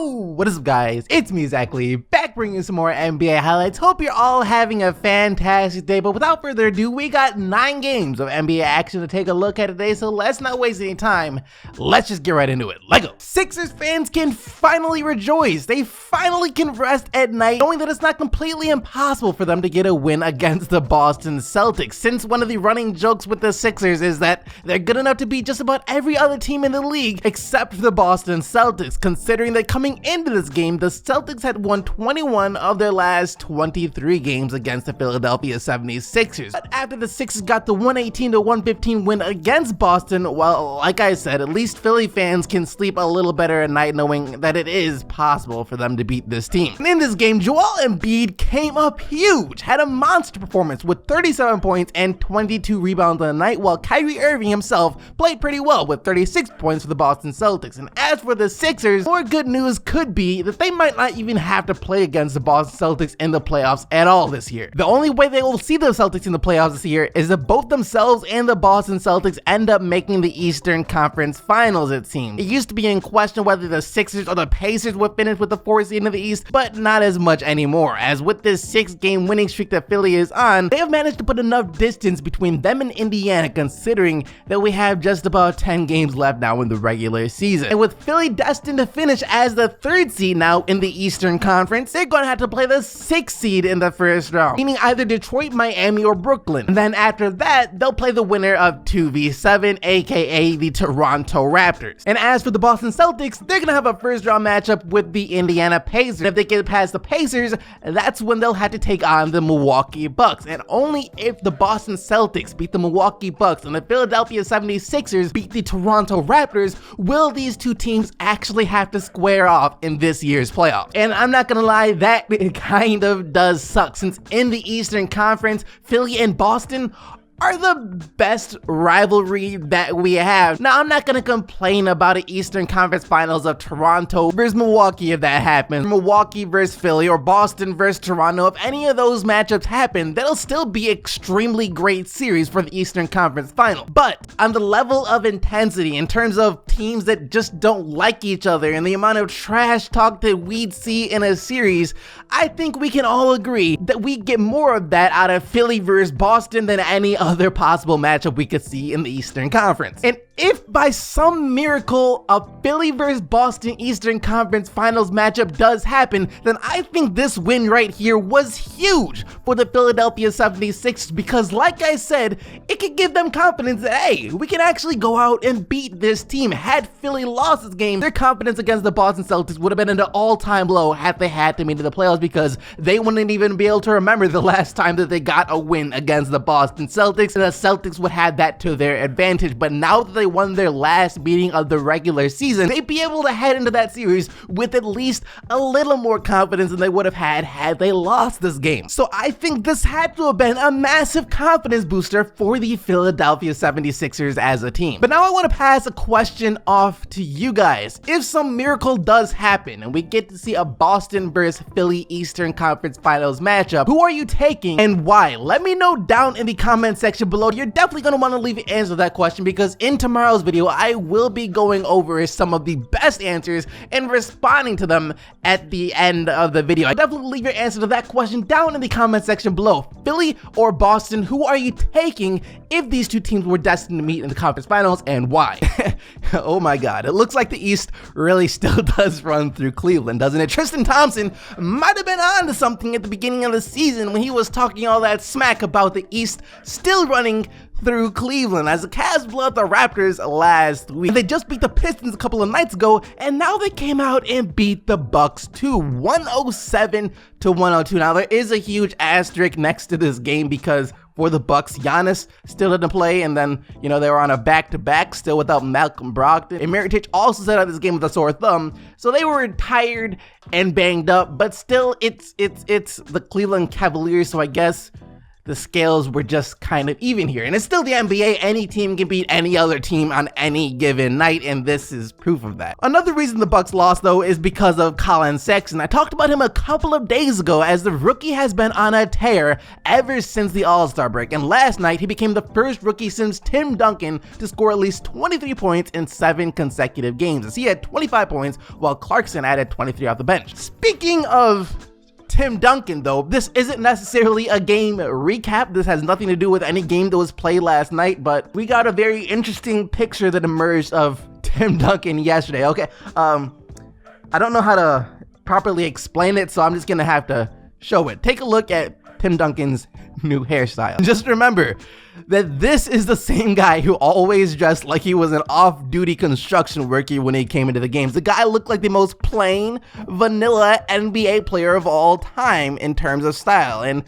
Yo, what is up guys? It's me exactly, back bringing you some more NBA highlights. Hope you're all having a fantastic day, but without further ado, we got 9 games of NBA action to take a look at today, so let's not waste any time. Let's just get right into it. Let's go. Sixers fans can finally rejoice. They finally can rest at night, knowing that it's not completely impossible for them to get a win against the Boston Celtics, since one of the running jokes with the Sixers is that they're good enough to beat just about every other team in the league except for the Boston Celtics, considering that coming into this game, the Celtics had won 21 of their last 23 games against the Philadelphia 76ers. But after the Sixers got the 118-115 win against Boston, well, like I said, at least Philly fans can sleep a little better at night knowing that it is possible for them to beat this team. And in this game, Joel Embiid came up huge, had a monster performance with 37 points and 22 rebounds on the night, while Kyrie Irving himself played pretty well with 36 points for the Boston Celtics. And as for the Sixers, more good news could be that they might not even have to play against the Boston Celtics in the playoffs at all this year. The only way they will see the Celtics in the playoffs this year is if both themselves and the Boston Celtics end up making the Eastern Conference Finals, it seems. It used to be in question whether the Sixers or the Pacers would finish with the 4th seed in the East, but not as much anymore, as with this 6-game winning streak that Philly is on, they have managed to put enough distance between them and Indiana, considering that we have just about 10 games left now in the regular season. And with Philly destined to finish as the 3rd seed now in the Eastern Conference, they're going to have to play the 6th seed in the first round, meaning either Detroit, Miami, or Brooklyn. And then after that, they'll play the winner of 2v7, aka the Toronto Raptors. And as for the Boston Celtics, they're going to have a first round matchup with the Indiana Pacers. If they get past the Pacers, that's when they'll have to take on the Milwaukee Bucks. And only if the Boston Celtics beat the Milwaukee Bucks and the Philadelphia 76ers beat the Toronto Raptors will these two teams actually have to square off in this year's playoffs. And I'm not gonna lie, that kind of does suck, since in the Eastern Conference, Philly and Boston are the best rivalry that we have. Now, I'm not gonna complain about an Eastern Conference Finals of Toronto versus Milwaukee if that happens, Milwaukee versus Philly, or Boston versus Toronto. If any of those matchups happen, that'll still be extremely great series for the Eastern Conference Final. But on the level of intensity, in terms of teams that just don't like each other and the amount of trash talk that we'd see in a series, I think we can all agree that we get more of that out of Philly versus Boston than any other possible matchup we could see in the Eastern Conference. And if by some miracle a Philly versus Boston Eastern Conference Finals matchup does happen, then I think this win right here was huge for the Philadelphia 76ers, because like I said, it could give them confidence that, hey, we can actually go out and beat this team. Had Philly lost this game, their confidence against the Boston Celtics would have been at an all-time low had they had to meet in the playoffs, because they wouldn't even be able to remember the last time that they got a win against the Boston Celtics, and the Celtics would have that to their advantage. But now that they won their last meeting of the regular season, they'd be able to head into that series with at least a little more confidence than they would have had they lost this game. So I think this had to have been a massive confidence booster for the Philadelphia 76ers as a team. But now I want to pass a question off to you guys. If some miracle does happen and we get to see a Boston versus Philly Eastern Conference Finals matchup, who are you taking and why? Let me know down in the comment section below. You're definitely going to want to leave an answer to that question, because in tomorrow's video I will be going over some of the best answers and responding to them at the end of the video. I definitely leave your answer to that question down in the comment section below. Philly or Boston, who are you taking if these two teams were destined to meet in the conference finals, and why? Oh my god, it looks like the East really still does run through Cleveland, doesn't it? Tristan Thompson might have been on to something at the beginning of the season when he was talking all that smack about the East still running through Cleveland, as the Cavs blew out the Raptors last week. They just beat the Pistons a couple of nights ago, and now they came out and beat the Bucks too, 107-102. Now there is a huge asterisk next to this game, because for the Bucks, Giannis still didn't play, and then, you know, they were on a back-to-back still without Malcolm Brogdon. And Mirotic also set out this game with a sore thumb, so they were tired and banged up, but still, it's the Cleveland Cavaliers, so I guess the scales were just kind of even here. And it's still the NBA. Any team can beat any other team on any given night, and this is proof of that. Another reason the Bucks lost, though, is because of Colin Sexton. I talked about him a couple of days ago, as the rookie has been on a tear ever since the All-Star break, and last night he became the first rookie since Tim Duncan to score at least 23 points in 7 consecutive games, as he had 25 points while Clarkson added 23 off the bench. Speaking of Tim Duncan, though, this isn't necessarily a game recap. This has nothing to do with any game that was played last night, but we got a very interesting picture that emerged of Tim Duncan yesterday. Okay, I don't know how to properly explain it, so I'm just gonna have to show it. Take a look at Tim Duncan's new hairstyle. Just remember that this is the same guy who always dressed like he was an off-duty construction worker when he came into the games. The guy looked like the most plain, vanilla NBA player of all time in terms of style. And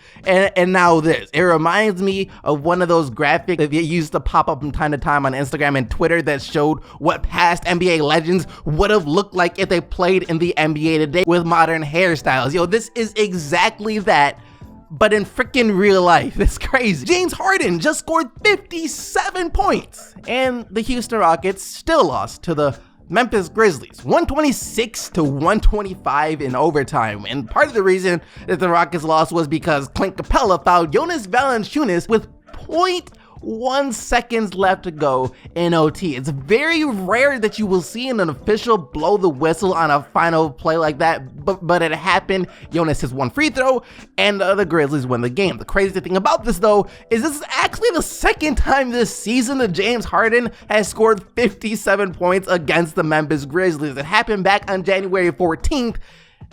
now this. It reminds me of one of those graphics that used to pop up from time to time on Instagram and Twitter that showed what past NBA legends would have looked like if they played in the NBA today with modern hairstyles. Yo, this is exactly that, but in freaking real life. It's crazy. James Harden just scored 57 points, and the Houston Rockets still lost to the Memphis Grizzlies, 126-125 in overtime. And part of the reason that the Rockets lost was because Clint Capella fouled Jonas Valanciunas with 0.1 seconds left to go in OT. It's very rare that you will see an official blow the whistle on a final play like that, but it happened. Jonas hits one free throw, and the Grizzlies win the game. The crazy thing about this, though, is this is actually the second time this season that James Harden has scored 57 points against the Memphis Grizzlies. It happened back on January 14th,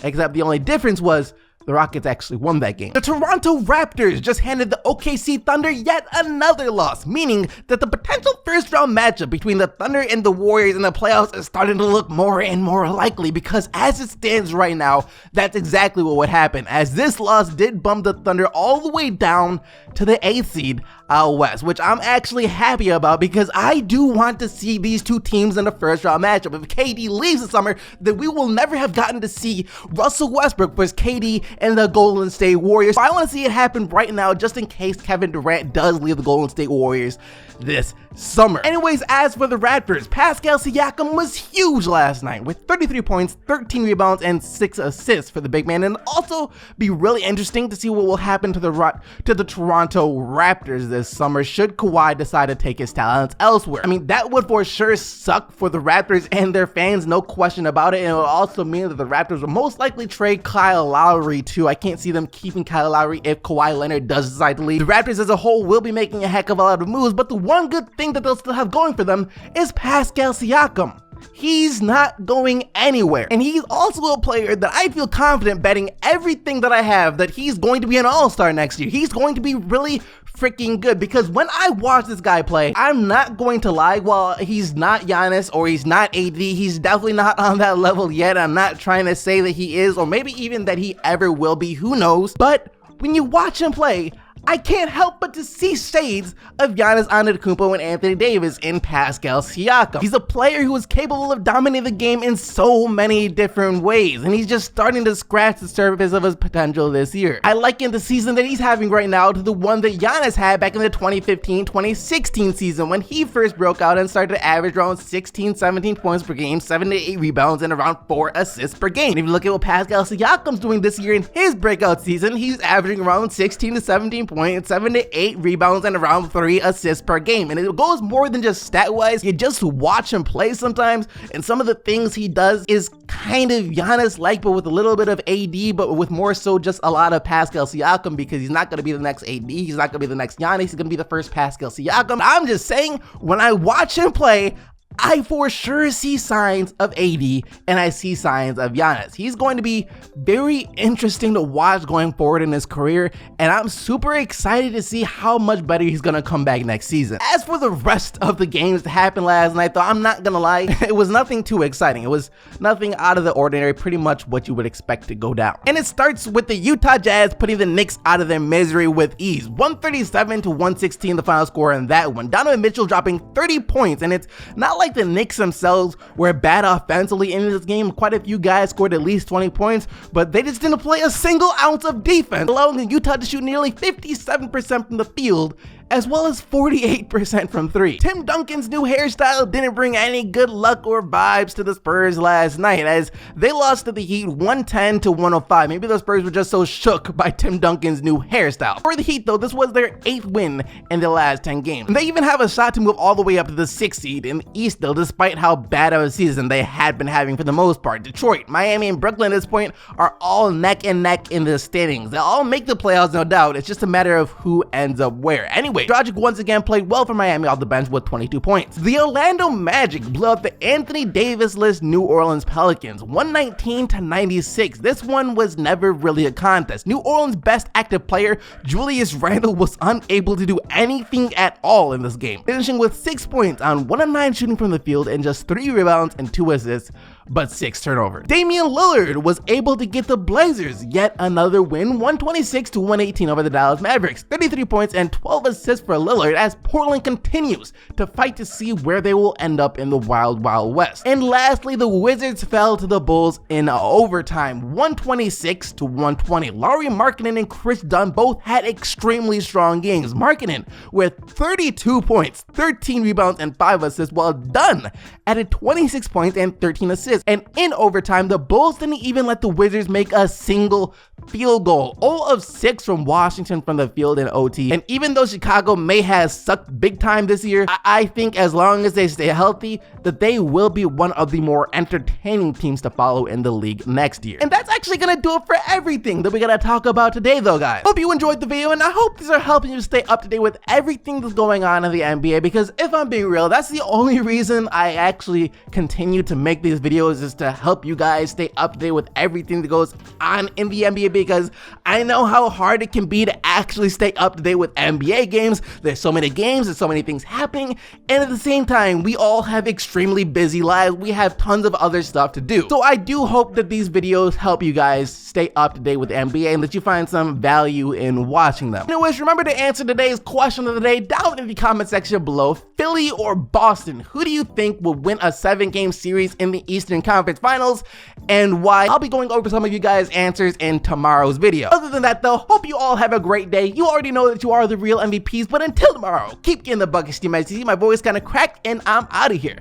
except the only difference was the Rockets actually won that game. The Toronto Raptors just handed the OKC Thunder yet another loss, meaning that the potential first-round matchup between the Thunder and the Warriors in the playoffs is starting to look more and more likely, because as it stands right now, that's exactly what would happen, as this loss did bump the Thunder all the way down to the 8th seed out west, which I'm actually happy about, because I do want to see these two teams in the first-round matchup. If KD leaves this summer, then we will never have gotten to see Russell Westbrook versus KD and the Golden State Warriors. I want to see it happen right now, just in case Kevin Durant does leave the Golden State Warriors this summer. Anyways, as for the Raptors, Pascal Siakam was huge last night with 33 points, 13 rebounds, and 6 assists for the big man. And also be really interesting to see what will happen to the Toronto Raptors this summer should Kawhi decide to take his talents elsewhere. I mean, that would for sure suck for the Raptors and their fans, no question about it. And it would also mean that the Raptors will most likely trade Kyle Lowry too. I can't see them keeping Kyle Lowry if Kawhi Leonard does decide to leave. The Raptors as a whole will be making a heck of a lot of moves, but the one good thing that they'll still have going for them is Pascal Siakam. He's not going anywhere. And he's also a player that I feel confident betting everything that I have that he's going to be an all-star next year. He's going to be really freaking good, because when I watch this guy play, I'm not going to lie, while he's not Giannis or he's not AD, he's definitely not on that level yet. I'm not trying to say that he is, or maybe even that he ever will be, who knows. But when you watch him play, I can't help but to see shades of Giannis Antetokounmpo and Anthony Davis in Pascal Siakam. He's a player who is capable of dominating the game in so many different ways, and he's just starting to scratch the surface of his potential this year. I liken the season that he's having right now to the one that Giannis had back in the 2015-2016 season, when he first broke out and started to average around 16-17 points per game, 7 to 8 rebounds, and around 4 assists per game. And if you look at what Pascal Siakam's doing this year in his breakout season, he's averaging around 16 to 17 points, 7 to 8 rebounds, and around 3 assists per game. And it goes more than just stat-wise. You just watch him play sometimes, and some of the things he does is kind of Giannis-like, but with a little bit of AD, but with more so just a lot of Pascal Siakam, because he's not going to be the next AD, he's not going to be the next Giannis, he's going to be the first Pascal Siakam. I'm just saying, when I watch him play, I for sure see signs of AD, and I see signs of Giannis. He's going to be very interesting to watch going forward in his career, and I'm super excited to see how much better he's going to come back next season. As for the rest of the games that happened last night, though, I'm not going to lie, it was nothing too exciting. It was nothing out of the ordinary, pretty much what you would expect to go down. And it starts with the Utah Jazz putting the Knicks out of their misery with ease. 137-116 the final score in that one. Donovan Mitchell dropping 30 points, and it's not like the Knicks themselves were bad offensively in this game. Quite a few guys scored at least 20 points, but they just didn't play a single ounce of defense, allowing Utah to shoot nearly 57% from the field, as well as 48% from three. Tim Duncan's new hairstyle didn't bring any good luck or vibes to the Spurs last night, as they lost to the Heat 110 to 105. Maybe the Spurs were just so shook by Tim Duncan's new hairstyle. For the Heat though, this was their 8th win in the last 10 games. And they even have a shot to move all the way up to the 6th seed in the East though, despite how bad of a season they had been having for the most part. Detroit, Miami, and Brooklyn at this point are all neck and neck in the standings. They'll all make the playoffs, no doubt. It's just a matter of who ends up where. Anyway, Dragic once again played well for Miami off the bench with 22 points. The Orlando Magic blew out the Anthony Davis-less New Orleans Pelicans 119 to 96. This one was never really a contest. New Orleans' best active player, Julius Randle, was unable to do anything at all in this game, finishing with 6 points on 1 of 9 shooting from the field and just 3 rebounds and 2 assists, but 6 turnovers. Damian Lillard was able to get the Blazers yet another win, 126 to 118 over the Dallas Mavericks. 33 points and 12 assists for Lillard as Portland continues to fight to see where they will end up in the Wild Wild West. And lastly, the Wizards fell to the Bulls in overtime, 126 to 120. Lauri Markkanen and Chris Dunn both had extremely strong games. Markkanen with 32 points, 13 rebounds, and 5 assists, while Dunn added 26 points and 13 assists. And in overtime, the Bulls didn't even let the Wizards make a single field goal. 0 of 6 from Washington from the field in OT. And even though Chicago may have sucked big time this year, I think as long as they stay healthy, that they will be one of the more entertaining teams to follow in the league next year. And that's actually gonna do it for everything that we gotta talk about today though, guys. Hope you enjoyed the video, and I hope these are helping you stay up to date with everything that's going on in the NBA, because if I'm being real, that's the only reason I actually continue to make these videos, is to help you guys stay up to date with everything that goes on in the NBA, because I know how hard it can be to actually stay up to date with NBA games. There's so many games, there's so many things happening, and at the same time, we all have extremely busy lives. We have tons of other stuff to do. So I do hope that these videos help you guys stay up to date with the NBA and that you find some value in watching them. Anyways, remember to answer today's question of the day down in the comment section below. Philly or Boston, who do you think will win a 7-game series in the Eastern Conference Finals, and why? I'll be going over some of you guys' answers in tomorrow's video. Other than that though, hope you all have a great day. You already know that you are the real MVPs, but until tomorrow, keep getting the buckets, team. As you see, my voice kind of cracked, and I'm out of here.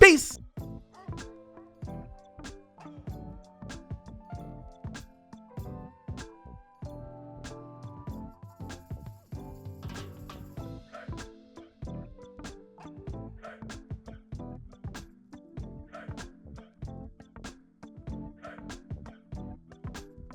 Peace!